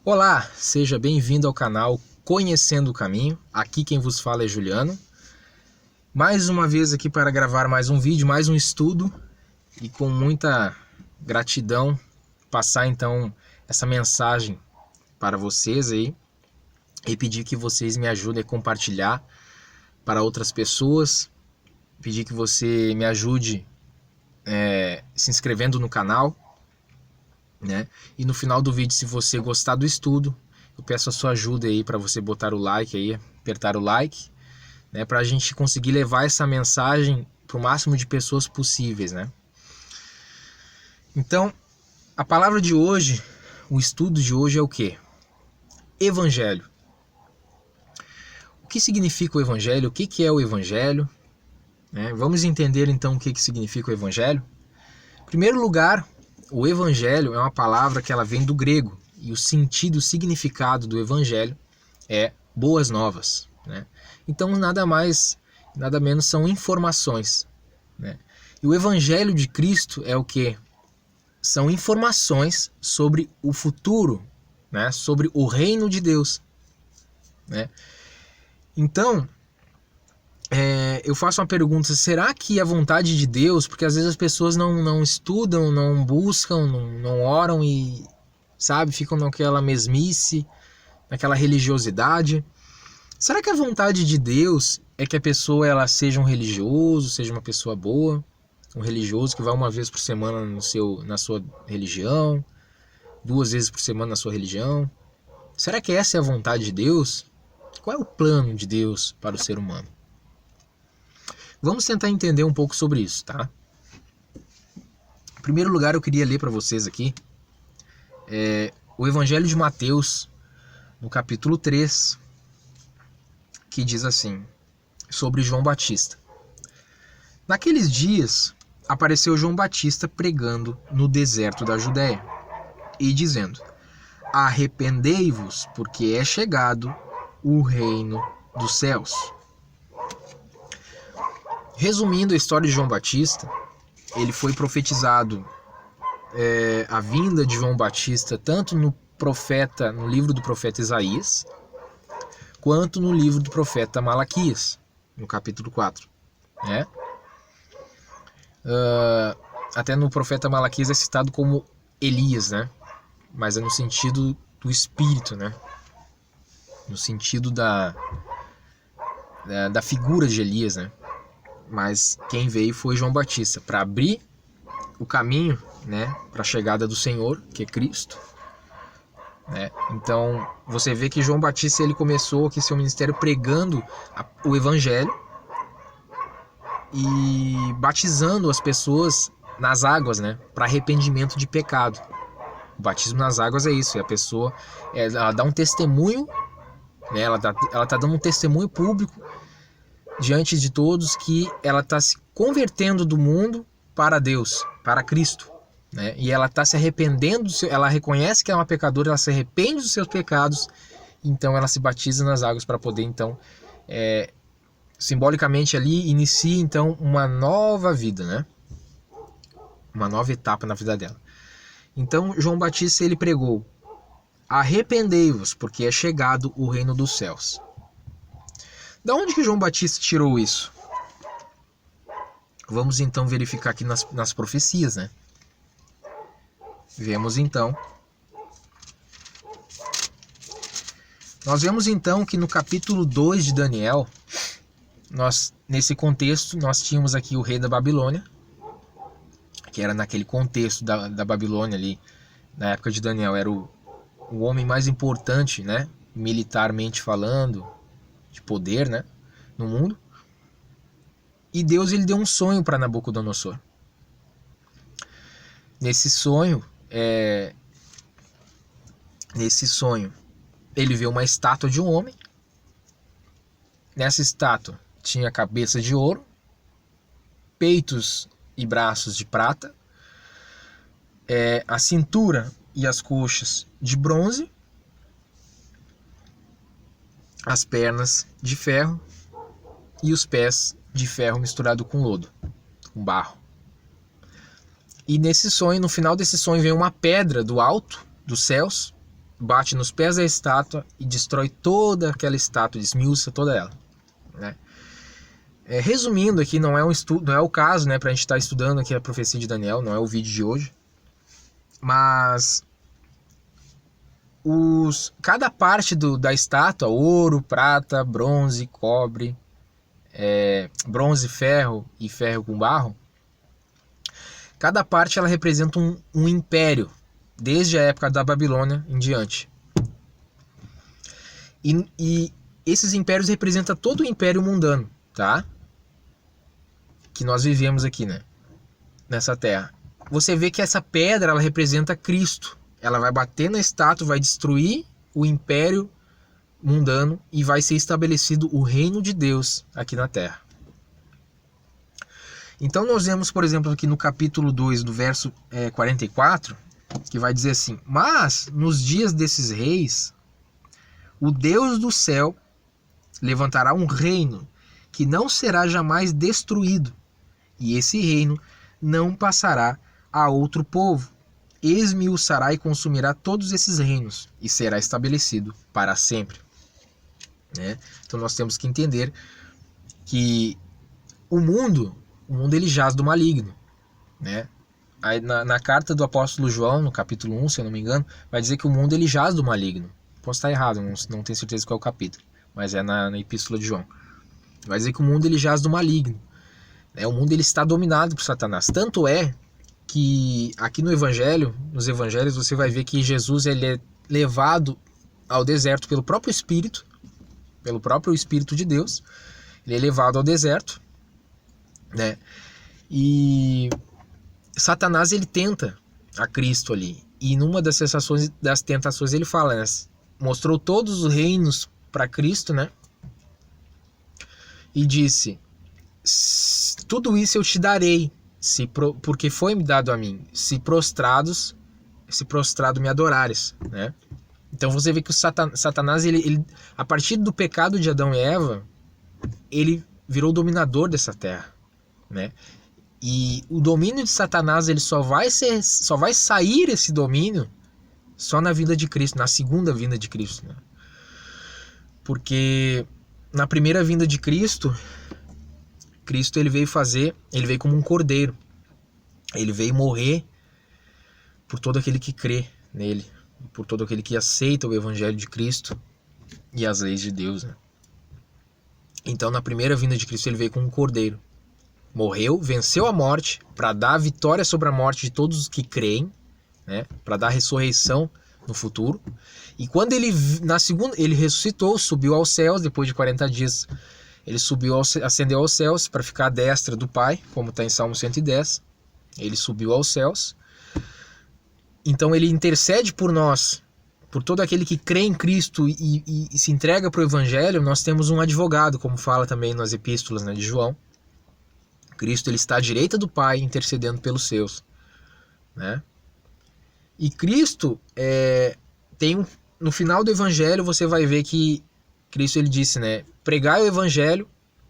Olá, seja bem-vindo ao canal Conhecendo o Caminho. Aqui quem vos fala é Juliano. Mais uma vez aqui para gravar mais um vídeo, mais um estudo e com muita gratidão passar então essa mensagem para vocês aí e pedir que vocês me ajudem a compartilhar para outras pessoas, pedir que você me ajude se inscrevendo no canal, né? E no final do vídeo, se você gostar do estudo, eu peço a sua ajuda aí para você botar o like aí, apertar o like, né? Para a gente conseguir levar essa mensagem para o máximo de pessoas possíveis, né? Então, a palavra de hoje, o estudo de hoje é o quê? Evangelho. O que significa o Evangelho? O que é o Evangelho? Vamos entender então o que significa o Evangelho? Em primeiro lugar, o Evangelho é uma palavra que ela vem do grego e o sentido, o significado do Evangelho é boas novas, né? Então nada mais, nada menos são informações, né? E o Evangelho de Cristo é o que? São informações sobre o futuro, né? Sobre o reino de Deus, né? Então, eu faço uma pergunta, será que a vontade de Deus, porque às vezes as pessoas não estudam, não buscam, não oram e, sabe, ficam naquela mesmice, naquela religiosidade. Será que a vontade de Deus é que a pessoa ela seja um religioso, seja uma pessoa boa, um religioso que vai uma vez por semana na sua religião, 2 vezes por semana na sua religião? Será que essa é a vontade de Deus? Qual é o plano de Deus para o ser humano? Vamos tentar entender um pouco sobre isso, tá? Em primeiro lugar, eu queria ler para vocês aqui o Evangelho de Mateus, no capítulo 3, que diz assim, sobre João Batista. Naqueles dias, apareceu João Batista pregando no deserto da Judéia e dizendo: arrependei-vos, porque é chegado o reino dos céus. Resumindo a história de João Batista, ele foi profetizado a vinda de João Batista tanto no livro do profeta Isaías, quanto no livro do profeta Malaquias, no capítulo 4. Né? Até no profeta Malaquias é citado como Elias, né? Mas é no sentido do espírito, né? No sentido da figura de Elias, né? Mas quem veio foi João Batista para abrir o caminho, né, para a chegada do Senhor, que é Cristo, né? Então você vê que João Batista ele começou aqui seu ministério pregando o Evangelho e batizando as pessoas nas águas, né, para arrependimento de pecado. O batismo nas águas é isso, a pessoa ela dá um testemunho, né, ela tá dando um testemunho público diante de todos que ela está se convertendo do mundo para Deus, para Cristo, né? E ela está se arrependendo, ela reconhece que é uma pecadora, ela se arrepende dos seus pecados, então ela se batiza nas águas para poder então, simbolicamente ali, inicia então uma nova vida, né? Uma nova etapa na vida dela. Então João Batista ele pregou: arrependei-vos, porque é chegado o reino dos céus. Da onde que João Batista tirou isso? Vamos então verificar aqui nas profecias, né? Nós vemos então que no capítulo 2 de Daniel, nesse contexto, nós tínhamos aqui o rei da Babilônia, que era naquele contexto da Babilônia ali, na época de Daniel, era o homem mais importante, né? Militarmente falando, de poder, né, no mundo. E Deus ele deu um sonho para Nabucodonosor. Nesse sonho, ele viu uma estátua de um homem. Nessa estátua tinha cabeça de ouro, peitos e braços de prata, a cintura e as coxas de bronze, as pernas de ferro e os pés de ferro misturado com lodo, com barro. E nesse sonho, no final desse sonho, vem uma pedra do alto, dos céus, bate nos pés da estátua e destrói toda aquela estátua, esmiuça toda ela, né? Resumindo aqui, não é um estudo, não é o caso, né, pra gente estar estudando aqui a profecia de Daniel, não é o vídeo de hoje, mas cada parte da estátua, ouro, prata, bronze, cobre, bronze, ferro e ferro com barro, cada parte ela representa um império, desde a época da Babilônia em diante. E esses impérios representam todo o império mundano, tá? Que nós vivemos aqui, né? Nessa terra. Você vê que essa pedra, ela representa Cristo. Ela vai bater na estátua, vai destruir o império mundano e vai ser estabelecido o reino de Deus aqui na terra. Então nós vemos, por exemplo, aqui no capítulo 2, do verso 44, que vai dizer assim: mas nos dias desses reis, o Deus do céu levantará um reino que não será jamais destruído, e esse reino não passará a outro povo. Esmiuçará e consumirá todos esses reinos, e será estabelecido para sempre. Né? Então nós temos que entender que o mundo ele jaz do maligno. Né? Aí na carta do apóstolo João, no capítulo 1, se eu não me engano, vai dizer que o mundo ele jaz do maligno. Posso estar errado, não tenho certeza qual é o capítulo, mas é na epístola de João. Vai dizer que o mundo ele jaz do maligno. O mundo ele está dominado por Satanás. Tanto é que aqui nos evangelhos você vai ver que Jesus ele é levado ao deserto pelo próprio Espírito de Deus. Ele é levado ao deserto, né? E Satanás ele tenta a Cristo ali. E numa das tentações ele fala, né? Mostrou todos os reinos para Cristo, né? E disse: tudo isso eu te darei, porque foi me dado a mim, se prostrado me adorares, né? Então você vê que o Satanás, ele, a partir do pecado de Adão e Eva, ele virou dominador dessa terra, né? E o domínio de Satanás, ele só vai sair esse domínio só na vinda de Cristo, na segunda vinda de Cristo, né? Porque na primeira vinda de Cristo ele veio como um cordeiro. Ele veio morrer por todo aquele que crê nele, por todo aquele que aceita o evangelho de Cristo e as leis de Deus, né? Então, na primeira vinda de Cristo, ele veio como um cordeiro. Morreu, venceu a morte para dar a vitória sobre a morte de todos os que creem, né? Para dar a ressurreição no futuro. E quando ele ressuscitou, subiu aos céus depois de 40 dias. Ele ascendeu aos céus para ficar à destra do Pai, como está em Salmo 110. Ele subiu aos céus. Então ele intercede por nós, por todo aquele que crê em Cristo e se entrega para o Evangelho. Nós temos um advogado, como fala também nas epístolas, né, de João. Cristo ele está à direita do Pai, intercedendo pelos seus. Né? E Cristo, no final do Evangelho, você vai ver que Cristo ele disse, né, pregai o evangelho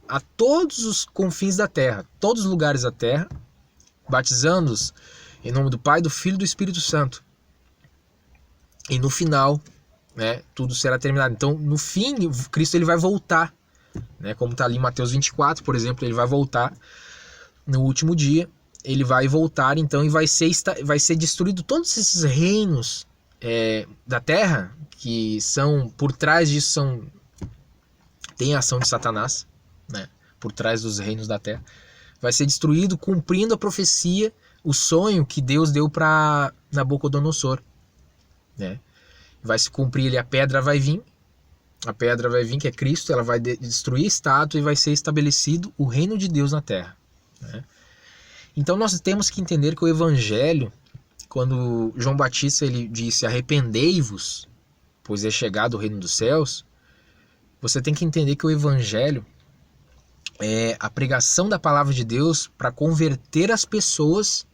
a todos os confins da terra, todos os lugares da terra, batizando-os em nome do Pai, do Filho e do Espírito Santo. E no final, né, tudo será terminado. Então, no fim, Cristo ele vai voltar, né, como está ali em Mateus 24, por exemplo, ele vai voltar no último dia, ele vai voltar, então, e vai ser destruído todos esses reinos da terra, que são, por trás disso, tem a ação de Satanás, né, por trás dos reinos da terra. Vai ser destruído cumprindo a profecia, o sonho que Deus deu para Nabucodonosor, né? Vai se cumprir ali, a pedra vai vir, que é Cristo, ela vai destruir a estátua e vai ser estabelecido o reino de Deus na terra, né? Então nós temos que entender que o evangelho, quando João Batista ele disse arrependei-vos, pois é chegado o reino dos céus, você tem que entender que o evangelho é a pregação da palavra de Deus para converter as pessoas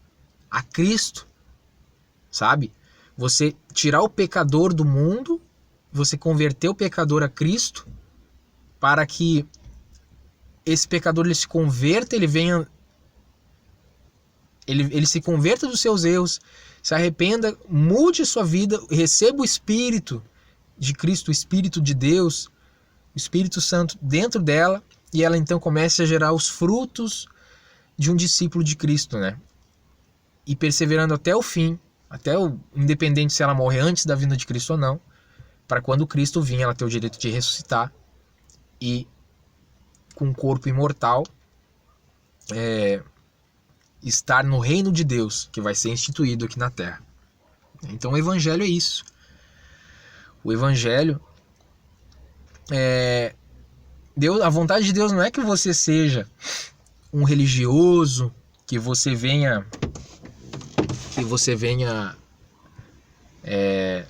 a Cristo, sabe? Você tirar o pecador do mundo, você converter o pecador a Cristo, para que esse pecador ele se converta, ele venha ele se converta dos seus erros, se arrependa, mude sua vida, receba o Espírito de Cristo, o Espírito de Deus, o Espírito Santo dentro dela, e ela então comece a gerar os frutos de um discípulo de Cristo, né? E perseverando até o fim, independente se ela morrer antes da vinda de Cristo ou não, para quando Cristo vir, ela ter o direito de ressuscitar e com um corpo imortal estar no reino de Deus, que vai ser instituído aqui na Terra. Então o Evangelho é isso. O Evangelho a vontade de Deus não é que você seja um religioso, que você venha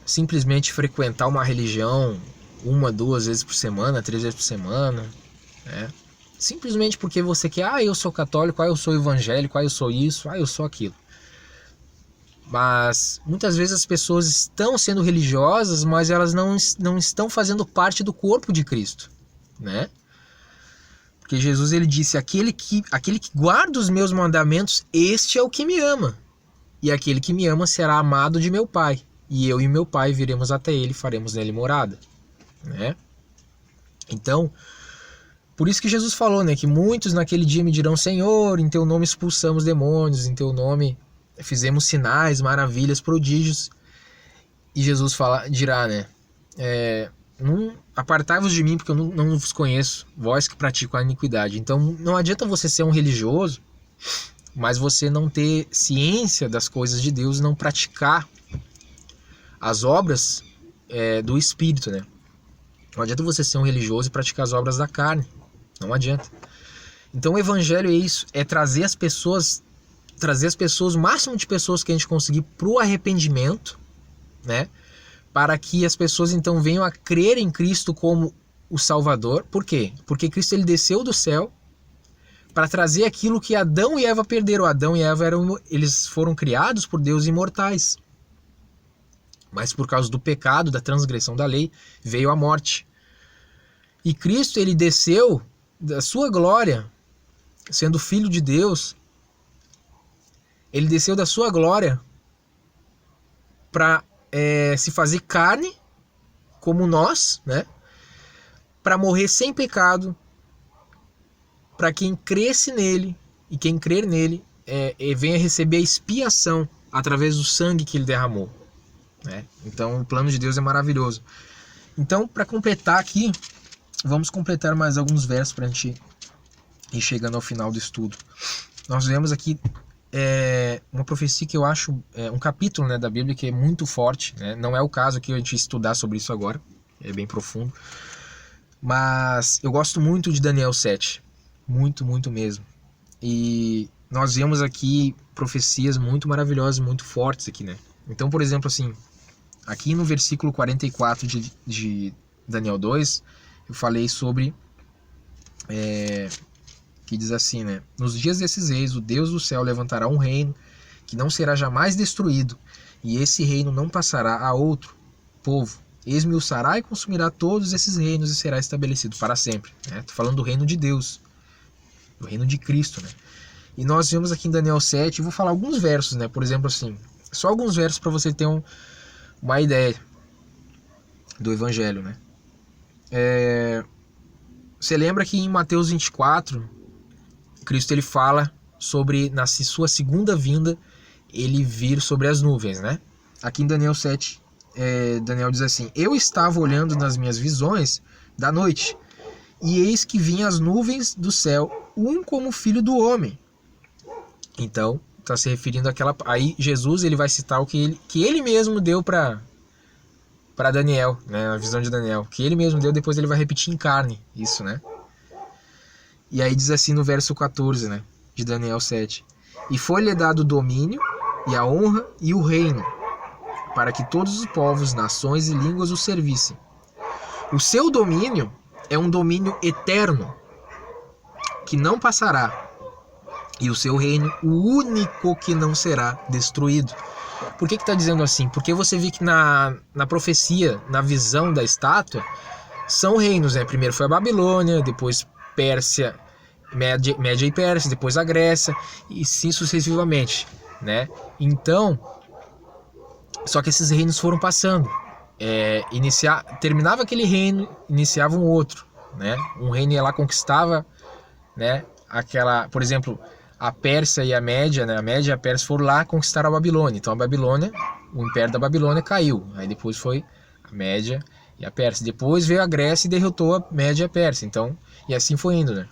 simplesmente frequentar uma religião 1, 2 vezes por semana, 3 vezes por semana, né? Simplesmente porque você quer, eu sou católico, eu sou evangélico, eu sou isso, eu sou aquilo. Mas muitas vezes as pessoas estão sendo religiosas, mas elas não estão fazendo parte do corpo de Cristo, né? Porque Jesus ele disse, aquele que guarda os meus mandamentos, este é o que me ama. E aquele que me ama será amado de meu Pai. E eu e meu Pai viremos até ele e faremos nele morada, né? Então, por isso que Jesus falou, né, que muitos naquele dia me dirão, Senhor, em teu nome expulsamos demônios, em teu nome fizemos sinais, maravilhas, prodígios. E Jesus dirá, né, apartai-vos de mim, porque eu não vos conheço, vós que praticam a iniquidade. Então não adianta você ser um religioso, mas você não ter ciência das coisas de Deus e não praticar as obras do Espírito, né? Não adianta você ser um religioso e praticar as obras da carne. Não adianta. Então o Evangelho é isso, é trazer as pessoas, o máximo de pessoas que a gente conseguir para o arrependimento, né? Para que as pessoas então venham a crer em Cristo como o Salvador. Por quê? Porque Cristo ele desceu do céu para trazer aquilo que Adão e Eva perderam. Adão e Eva eles foram criados por Deus imortais. Mas por causa do pecado, da transgressão da lei, veio a morte. E Cristo ele desceu da sua glória, sendo Filho de Deus, ele desceu da sua glória para se fazer carne, como nós, né? Para morrer sem pecado, para quem cresce nele, e quem crer nele venha receber a expiação através do sangue que ele derramou, né? Então o plano de Deus é maravilhoso. Então, para completar aqui, vamos completar mais alguns versos para a gente ir chegando ao final do estudo. Nós vemos aqui uma profecia que eu acho um capítulo, né, da Bíblia que é muito forte, né? Não é o caso aqui a gente estudar sobre isso agora, é bem profundo, mas eu gosto muito de Daniel 7, muito, muito mesmo. E nós vemos aqui profecias muito maravilhosas, muito fortes aqui, né? Então, por exemplo, assim, aqui no versículo 44 de Daniel 2, eu falei sobre que diz assim, né? Nos dias desses reis, o Deus do céu levantará um reino que não será jamais destruído, e esse reino não passará a outro povo. Esmiuçará e consumirá todos esses reinos e será estabelecido para sempre. Estou falando do reino de Deus, do reino de Cristo, né? E nós vemos aqui em Daniel 7, vou falar alguns versos, né? Por exemplo, assim, só alguns versos para você ter uma ideia do Evangelho, né? Você lembra que em Mateus 24, Cristo ele fala sobre, na sua segunda vinda, ele vir sobre as nuvens, né? Aqui em Daniel 7, Daniel diz assim, eu estava olhando nas minhas visões da noite, e eis que vinham as nuvens do céu, um como filho do homem. Então, está se referindo àquela... Aí Jesus ele vai citar o que ele mesmo deu para Daniel, né? A visão de Daniel, que ele mesmo deu, depois ele vai repetir em carne, isso, né? E aí diz assim no verso 14, né, de Daniel 7. E foi-lhe dado o domínio, e a honra, e o reino, para que todos os povos, nações e línguas o servissem. O seu domínio é um domínio eterno, que não passará, e o seu reino, o único que não será destruído. Por que está dizendo assim? Porque você vê que na profecia, na visão da estátua, são reinos, né? Primeiro foi a Babilônia, depois Pérsia Média e Pérsia, depois a Grécia, e sim sucessivamente, né? Então, só que esses reinos foram passando. Terminava aquele reino, iniciava um outro, né? Um reino ia lá, conquistava, né? Por exemplo, a Pérsia e a Média, né? A Média e a Pérsia foram lá conquistar a Babilônia. Então a Babilônia, o Império da Babilônia caiu. Aí depois foi a Média e a Pérsia. Depois veio a Grécia e derrotou a Média e a Pérsia. Então, e assim foi indo, né?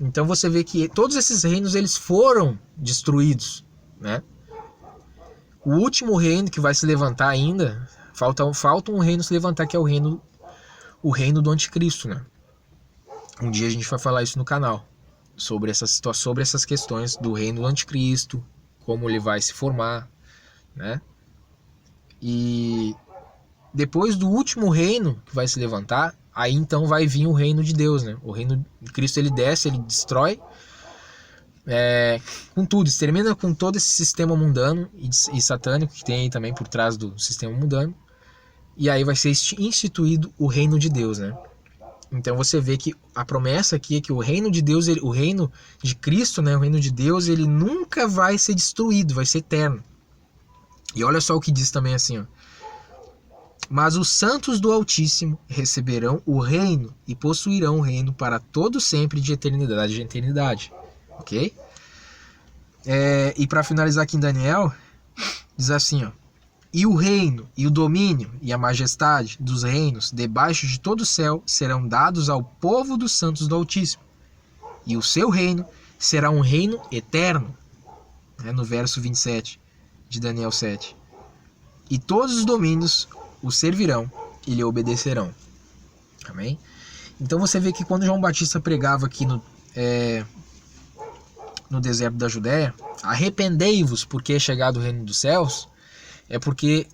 Então você vê que todos esses reinos eles foram destruídos, né? O último reino que vai se levantar ainda, falta um reino se levantar, que é o reino do anticristo, né? Um dia a gente vai falar isso no canal, sobre essas questões do reino do anticristo, como ele vai se formar, né? E depois do último reino que vai se levantar, aí então vai vir o reino de Deus, né? O reino de Cristo, ele desce, ele destrói com tudo, extermina com todo esse sistema mundano e satânico que tem aí também por trás do sistema mundano, e aí vai ser instituído o reino de Deus, né? Então você vê que a promessa aqui é que o reino de Deus, o reino de Cristo, né, o reino de Deus, ele nunca vai ser destruído, vai ser eterno. E olha só o que diz também assim, ó: mas os santos do Altíssimo receberão o reino e possuirão o reino para todo sempre, de eternidade em eternidade. Ok? E para finalizar aqui em Daniel, diz assim, ó: e o reino, e o domínio, e a majestade dos reinos debaixo de todo o céu serão dados ao povo dos santos do Altíssimo, e o seu reino será um reino eterno, né, no verso 27 de Daniel 7. E todos os domínios o servirão e lhe obedecerão. Amém? Então você vê que quando João Batista pregava aqui no deserto da Judéia, arrependei-vos porque é chegado o reino dos céus, é porque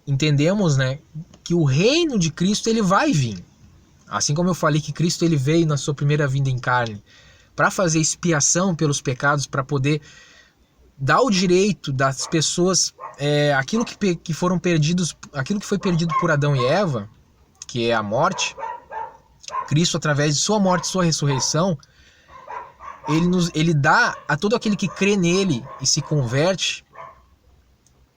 entendemos, né, que o reino de Cristo ele vai vir. Assim como eu falei que Cristo ele veio na sua primeira vinda em carne para fazer expiação pelos pecados, para poder dar o direito das pessoas, aquilo que foram perdidos, aquilo que foi perdido por Adão e Eva, que é a morte. Cristo, através de sua morte e sua ressurreição, ele dá a todo aquele que crê nele e se converte,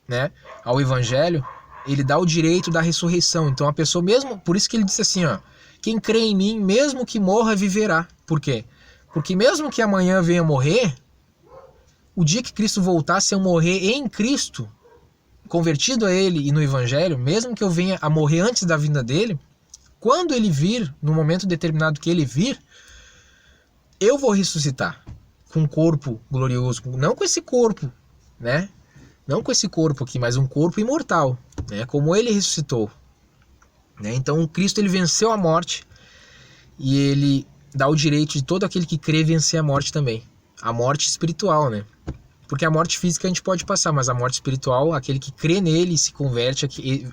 né, ao evangelho, ele dá o direito da ressurreição. Então a pessoa mesmo, por isso que ele disse assim, ó: quem crê em mim, mesmo que morra, viverá. Por quê? Porque mesmo que amanhã venha morrer, o dia que Cristo voltar, se eu morrer em Cristo, convertido a ele e no evangelho, mesmo que eu venha a morrer antes da vinda dele, quando ele vir, no momento determinado que ele vir, eu vou ressuscitar com um corpo glorioso, não com esse corpo, né? Não com esse corpo aqui, mas um corpo imortal, né? Como ele ressuscitou, né? Então Cristo ele venceu a morte e ele dá o direito de todo aquele que crê vencer a morte também. A morte espiritual, né? Porque a morte física a gente pode passar, mas a morte espiritual, aquele que crê nele e se converte,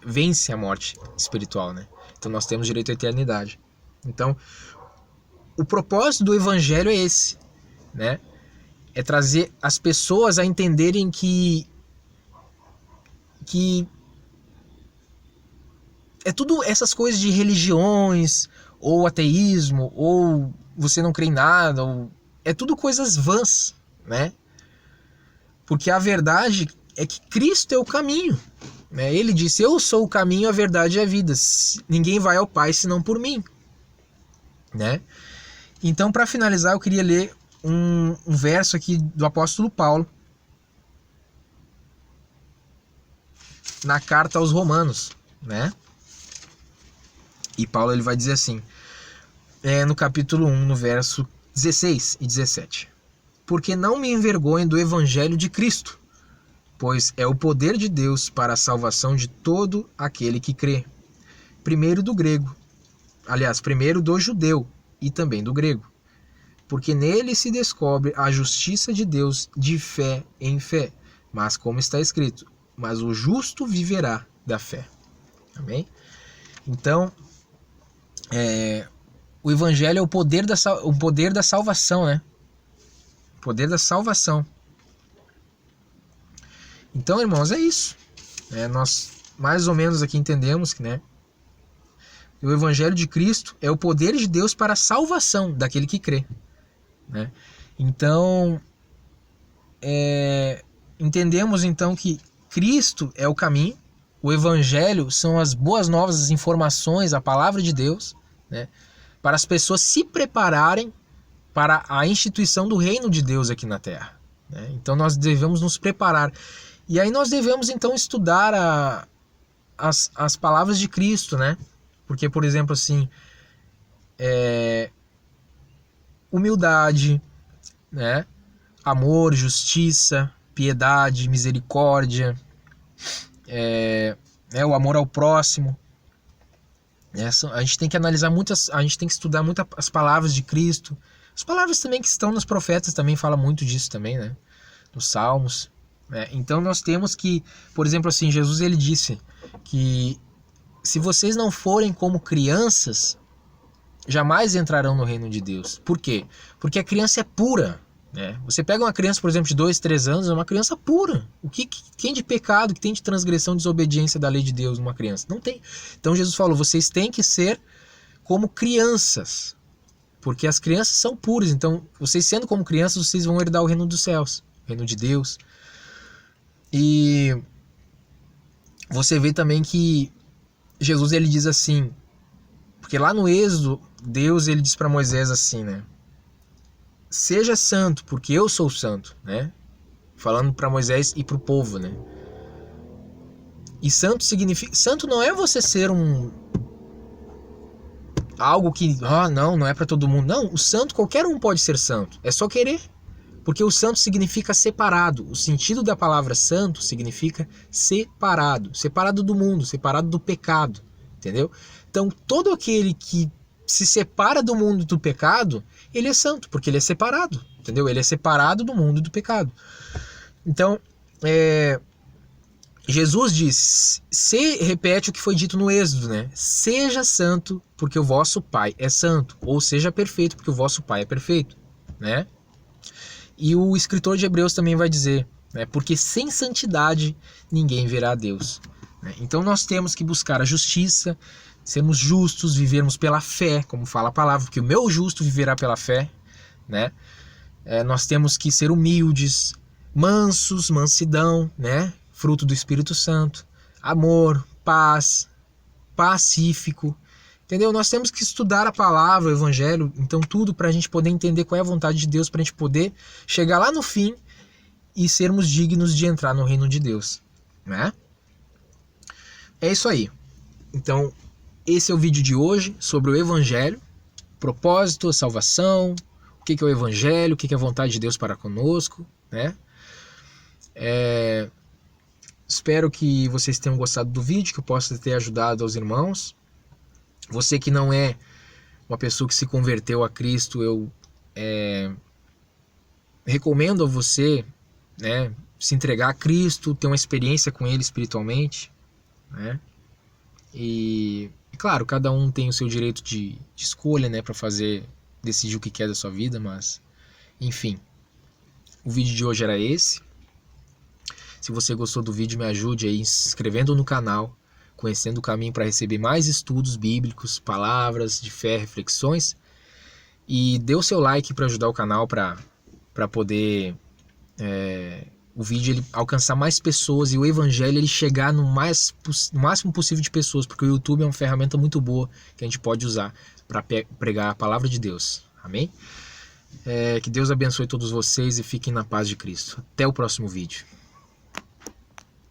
vence a morte espiritual, né? Então nós temos direito à eternidade. Então, o propósito do evangelho é esse, né? É trazer as pessoas a entenderem que é tudo essas coisas de religiões, ou ateísmo, ou você não crê em nada, é tudo coisas vãs, né? Porque a verdade é que Cristo é o caminho, né? Ele disse: eu sou o caminho, a verdade e a vida. Ninguém vai ao Pai senão por mim, né? Então, para finalizar, eu queria ler um verso aqui do apóstolo Paulo, na carta aos Romanos, né? E Paulo ele vai dizer assim, no capítulo 1, no verso 16 e 17: porque não me envergonho do evangelho de Cristo, pois é o poder de Deus para a salvação de todo aquele que crê, primeiro do judeu e também do grego, porque nele se descobre a justiça de Deus de fé em fé, mas como está escrito: mas o justo viverá da fé. Amém? Então, o evangelho é o poder da salvação, né? O poder da salvação. Então, irmãos, é isso. Nós mais ou menos aqui entendemos que, né, o evangelho de Cristo é o poder de Deus para a salvação daquele que crê. né? Então, entendemos então que Cristo é o caminho, o Evangelho são as boas novas, as informações, a palavra de Deus, né? Para as pessoas se prepararem para a instituição do reino de Deus aqui na Terra, né? Então nós devemos nos preparar. E aí nós devemos então estudar as palavras de Cristo, né? Porque, por exemplo, assim, humildade, né? Amor, justiça, piedade, misericórdia, o amor ao próximo. A gente tem que analisar a gente tem que estudar muito as palavras de Cristo. As palavras também que estão nos profetas também falam muito disso também, né? Nos Salmos. Então nós temos que, por exemplo, assim, Jesus ele disse que se vocês não forem como crianças, jamais entrarão no reino de Deus. Por quê? Porque a criança é pura, né? Você pega uma criança, por exemplo, de 2, 3 anos, é uma criança pura. O que tem de pecado, que tem de transgressão, desobediência da lei de Deus numa criança? Não tem. Então Jesus falou, vocês têm que ser como crianças, porque as crianças são puras. Então, vocês sendo como crianças, vocês vão herdar o reino dos céus, o reino de Deus. E você vê também que Jesus ele diz assim, porque lá no Êxodo, Deus ele diz para Moisés assim, né? Seja santo, porque eu sou santo, né? Falando para Moisés e para o povo, né? E santo significa... Santo não é você ser algo que... não é para todo mundo. Não, o santo, qualquer um pode ser santo. É só querer. Porque o santo significa separado. O sentido da palavra santo significa separado. Separado do mundo, separado do pecado. Entendeu? Então, todo aquele que se separa do mundo do pecado, ele é santo, porque ele é separado. Entendeu? Ele é separado do mundo do pecado. Então, Jesus diz, repete o que foi dito no Êxodo, né? Seja santo, porque o vosso Pai é santo. Ou seja perfeito, porque o vosso Pai é perfeito, né? E o escritor de Hebreus também vai dizer, né? Porque sem santidade ninguém verá a Deus. Né? Então nós temos que buscar a justiça, sermos justos, vivermos pela fé, como fala a palavra, porque o meu justo viverá pela fé, né? Nós temos que ser humildes, mansos, mansidão, né? Fruto do Espírito Santo, amor, paz, pacífico, entendeu? Nós temos que estudar a palavra, o evangelho, então tudo para a gente poder entender qual é a vontade de Deus, para a gente poder chegar lá no fim e sermos dignos de entrar no reino de Deus, né? É isso aí. Então, esse é o vídeo de hoje sobre o evangelho, propósito, salvação, o que é o evangelho, o que é a vontade de Deus para conosco, né? Espero que vocês tenham gostado do vídeo, que eu possa ter ajudado aos irmãos. Você que não é uma pessoa que se converteu a Cristo, eu recomendo a você, né, se entregar a Cristo, ter uma experiência com Ele espiritualmente, né? E claro, cada um tem o seu direito de escolha, né, para decidir o que quer da sua vida, mas enfim, o vídeo de hoje era esse. Se você gostou do vídeo, me ajude aí se inscrevendo no canal, conhecendo o caminho para receber mais estudos bíblicos, palavras de fé, reflexões. E dê o seu like para ajudar o canal para poder o vídeo ele alcançar mais pessoas e o evangelho ele chegar no máximo possível de pessoas, porque o YouTube é uma ferramenta muito boa que a gente pode usar para pregar a palavra de Deus. Amém? Que Deus abençoe todos vocês e fiquem na paz de Cristo. Até o próximo vídeo.